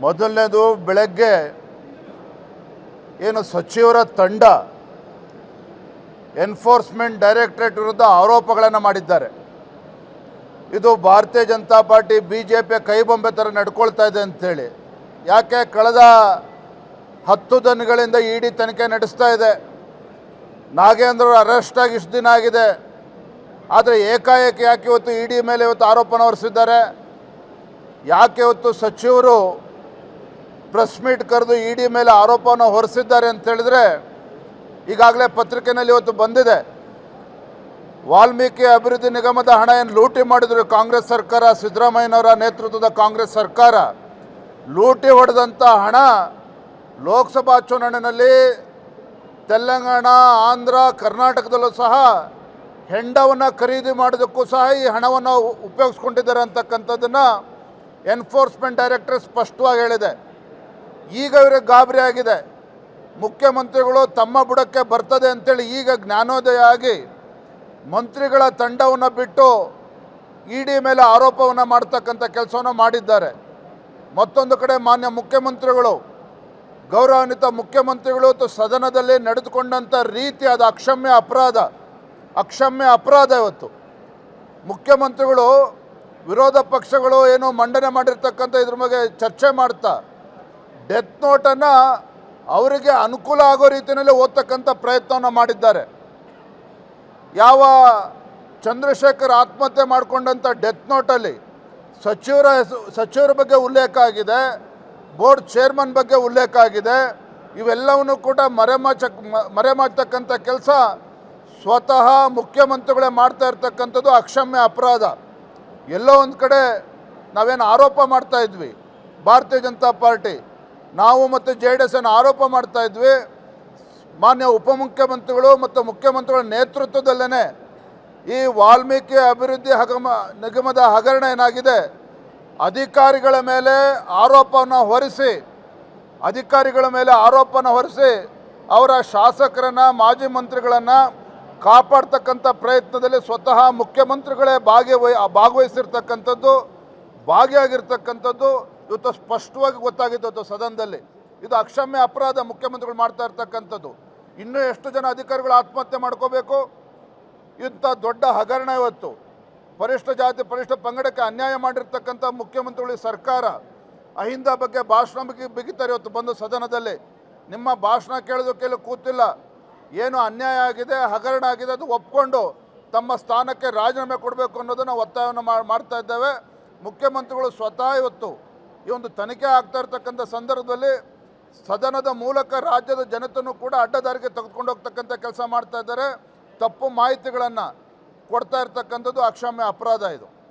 ಮೊದಲನೇದು ಬೆಳಗ್ಗೆ ಏನು ಸಚಿವರ ತಂಡ ಎನ್ಫೋರ್ಸ್ಮೆಂಟ್ ಡೈರೆಕ್ಟರೇಟ್ ವಿರುದ್ಧ ಆರೋಪಗಳನ್ನು ಮಾಡಿದ್ದಾರೆ. ಇದು ಭಾರತೀಯ ಜನತಾ ಪಾರ್ಟಿ BJP ಕೈಬೊಂಬೆ ಥರ ನಡ್ಕೊಳ್ತಾ ಇದೆ ಅಂಥೇಳಿ. ಯಾಕೆ ಕಳೆದ 10 ದಿನಗಳಿಂದ ED ತನಿಖೆ ನಡೆಸ್ತಾ ಇದೆ. ನಾಗೇಂದ್ರ ಅರೆಸ್ಟ್ ಆಗಿ ಇಷ್ಟು ದಿನ ಆಗಿದೆ. ಆದರೆ ಏಕಾಏಕಿ ಯಾಕೆ ಇವತ್ತು ED ಮೇಲೆ ಇವತ್ತು ಆರೋಪನ ಹೊರಿಸಿದ್ದಾರೆ? ಯಾಕೆ ಇವತ್ತು ಸಚಿವರು ಪ್ರೆಸ್ ಮೀಟ್ ಕರೆದು ED ಮೇಲೆ ಆರೋಪವನ್ನು ಹೊರಿಸಿದ್ದಾರೆ ಅಂತ ಹೇಳಿದ್ರೆ, ಈಗಾಗಲೇ ಪತ್ರಿಕೆಯಲ್ಲಿ ಇವತ್ತು ಬಂದಿದೆ. ವಾಲ್ಮೀಕಿ ಅಭಿವೃದ್ಧಿ ನಿಗಮದ ಹಣ ಏನು ಲೂಟಿ ಮಾಡಿದ್ರು ಕಾಂಗ್ರೆಸ್ ಸರ್ಕಾರ, ಸಿದ್ದರಾಮಯ್ಯನವರ ನೇತೃತ್ವದ ಕಾಂಗ್ರೆಸ್ ಸರ್ಕಾರ ಲೂಟಿ ಹೊಡೆದಂಥ ಹಣ ಲೋಕಸಭಾ ಚುನಾವಣೆಯಲ್ಲಿ ತೆಲಂಗಾಣ, ಆಂಧ್ರ, ಕರ್ನಾಟಕದಲ್ಲೂ ಸಹ ಹೆಂಡವನ್ನು ಖರೀದಿ ಮಾಡೋದಕ್ಕೂ ಸಹ ಈ ಹಣವನ್ನು ಉಪಯೋಗಿಸ್ಕೊಂಡಿದ್ದಾರೆ ಅಂತಕ್ಕಂಥದ್ದನ್ನು ಎನ್ಫೋರ್ಸ್ಮೆಂಟ್ ಡೈರೆಕ್ಟರ್ ಸ್ಪಷ್ಟವಾಗಿ ಹೇಳಿದೆ. ಈಗ ಇವರಿಗೆ ಗಾಬರಿ ಆಗಿದೆ. ಮುಖ್ಯಮಂತ್ರಿಗಳು ತಮ್ಮ ಬುಡಕ್ಕೆ ಬರ್ತದೆ ಅಂತೇಳಿ ಈಗ ಜ್ಞಾನೋದಯ ಆಗಿ ಮಂತ್ರಿಗಳ ತಂಡವನ್ನು ಬಿಟ್ಟು ED ಮೇಲೆ ಆರೋಪವನ್ನು ಮಾಡ್ತಕ್ಕಂಥ ಕೆಲಸವನ್ನು ಮಾಡಿದ್ದಾರೆ. ಮತ್ತೊಂದು ಕಡೆ ಮಾನ್ಯ ಮುಖ್ಯಮಂತ್ರಿಗಳು, ಗೌರವಾನ್ವಿತ ಮುಖ್ಯಮಂತ್ರಿಗಳು ಸದನದಲ್ಲಿ ನಡೆದುಕೊಂಡಂಥ ರೀತಿ ಅದು ಅಕ್ಷಮ್ಯ ಅಪರಾಧ. ಇವತ್ತು ಮುಖ್ಯಮಂತ್ರಿಗಳು ವಿರೋಧ ಪಕ್ಷಗಳು ಏನು ಮಂಡನೆ ಮಾಡಿರ್ತಕ್ಕಂಥ ಇದ್ರ ಬಗ್ಗೆ ಚರ್ಚೆ ಮಾಡ್ತಾ ಡೆತ್ ನೋಟನ್ನು ಅವರಿಗೆ ಅನುಕೂಲ ಆಗೋ ರೀತಿಯಲ್ಲಿ ಓದ್ತಕ್ಕಂಥ ಪ್ರಯತ್ನವನ್ನು ಮಾಡಿದ್ದಾರೆ. ಯಾವ ಚಂದ್ರಶೇಖರ್ ಆತ್ಮಹತ್ಯೆ ಮಾಡಿಕೊಂಡಂಥ ಡೆತ್ ನೋಟಲ್ಲಿ ಸಚಿವರ ಬಗ್ಗೆ ಉಲ್ಲೇಖ ಆಗಿದೆ, ಬೋರ್ಡ್ ಚೇರ್ಮನ್ ಬಗ್ಗೆ ಉಲ್ಲೇಖ ಆಗಿದೆ. ಇವೆಲ್ಲವನ್ನೂ ಕೂಡ ಮರೆಮಾಚತಕ್ಕಂಥ ಕೆಲಸ ಸ್ವತಃ ಮುಖ್ಯಮಂತ್ರಿಗಳೇ ಮಾಡ್ತಾ ಇರ್ತಕ್ಕಂಥದ್ದು ಅಕ್ಷಮ್ಯ ಅಪರಾಧ. ಎಲ್ಲೋ ಒಂದು ಕಡೆ ನಾವೇನು ಆರೋಪ ಮಾಡ್ತಾ ಇದ್ವಿ, ಭಾರತೀಯ ಜನತಾ ಪಾರ್ಟಿ ನಾವು ಮತ್ತು JDS ಆರೋಪ ಮಾಡ್ತಾ ಇದ್ವಿ, ಮಾನ್ಯ ಉಪಮುಖ್ಯಮಂತ್ರಿಗಳು ಮತ್ತು ಮುಖ್ಯಮಂತ್ರಿಗಳ ನೇತೃತ್ವದಲ್ಲೇ ಈ ವಾಲ್ಮೀಕಿ ಅಭಿವೃದ್ಧಿ ನಿಗಮದ ಹಗರಣ ಏನಾಗಿದೆ, ಅಧಿಕಾರಿಗಳ ಮೇಲೆ ಆರೋಪವನ್ನು ಹೊರಿಸಿ ಅವರ ಶಾಸಕರನ್ನು, ಮಾಜಿ ಮಂತ್ರಿಗಳನ್ನು ಕಾಪಾಡ್ತಕ್ಕಂಥ ಪ್ರಯತ್ನದಲ್ಲಿ ಸ್ವತಃ ಮುಖ್ಯಮಂತ್ರಿಗಳೇ ಭಾಗಿಯಾಗಿರ್ತಕ್ಕಂಥದ್ದು ಇವತ್ತು ಸ್ಪಷ್ಟವಾಗಿ ಗೊತ್ತಾಗಿತ್ತು ಸದನದಲ್ಲಿ. ಇದು ಅಕ್ಷಮ್ಯ ಅಪರಾಧ ಮುಖ್ಯಮಂತ್ರಿಗಳು ಮಾಡ್ತಾ ಇರ್ತಕ್ಕಂಥದ್ದು. ಇನ್ನೂ ಎಷ್ಟು ಜನ ಅಧಿಕಾರಿಗಳು ಆತ್ಮಹತ್ಯೆ ಮಾಡ್ಕೋಬೇಕು? ಇಂಥ ದೊಡ್ಡ ಹಗರಣ ಇವತ್ತು ಪರಿಷ್ಠ ಜಾತಿ ಪರಿಷ್ಠ ಪಂಗಡಕ್ಕೆ ಅನ್ಯಾಯ ಮಾಡಿರ್ತಕ್ಕಂಥ ಮುಖ್ಯಮಂತ್ರಿಗಳು ಸರ್ಕಾರ ಅಹಿಂದ ಬಗ್ಗೆ ಭಾಷಣ ಬಿಗಿತಾರೆ. ಇವತ್ತು ಬಂದು ಸದನದಲ್ಲಿ ನಿಮ್ಮ ಭಾಷಣ ಕೇಳೋದಕ್ಕೆಲ್ಲ ಕೂತಿಲ್ಲ. ಏನು ಅನ್ಯಾಯ ಆಗಿದೆ, ಹಗರಣ ಆಗಿದೆ ಅದು ಒಪ್ಕೊಂಡು ತಮ್ಮ ಸ್ಥಾನಕ್ಕೆ ರಾಜೀನಾಮೆ ಕೊಡಬೇಕು ಅನ್ನೋದನ್ನು ಒತ್ತಾಯವನ್ನು ಮಾಡ್ತಾ ಇದ್ದೇವೆ. ಮುಖ್ಯಮಂತ್ರಿಗಳು ಸ್ವತಃ ಇವತ್ತು ಈ ಒಂದು ತನಿಖೆ ಆಗ್ತಾ ಇರ್ತಕ್ಕಂಥ ಸಂದರ್ಭದಲ್ಲಿ ಸದನದ ಮೂಲಕ ರಾಜ್ಯದ ಜನತೆಯೂ ಕೂಡ ಅಡ್ಡದಾರಿಗೆ ತೆಗೆದುಕೊಂಡು ಹೋಗ್ತಕ್ಕಂಥ ಕೆಲಸ ಮಾಡ್ತಾ ಇದ್ದಾರೆ. ತಪ್ಪು ಮಾಹಿತಿಗಳನ್ನು ಕೊಡ್ತಾ ಇರ್ತಕ್ಕಂಥದ್ದು ಅಕ್ಷಮ್ಯ ಅಪರಾಧ ಇದು.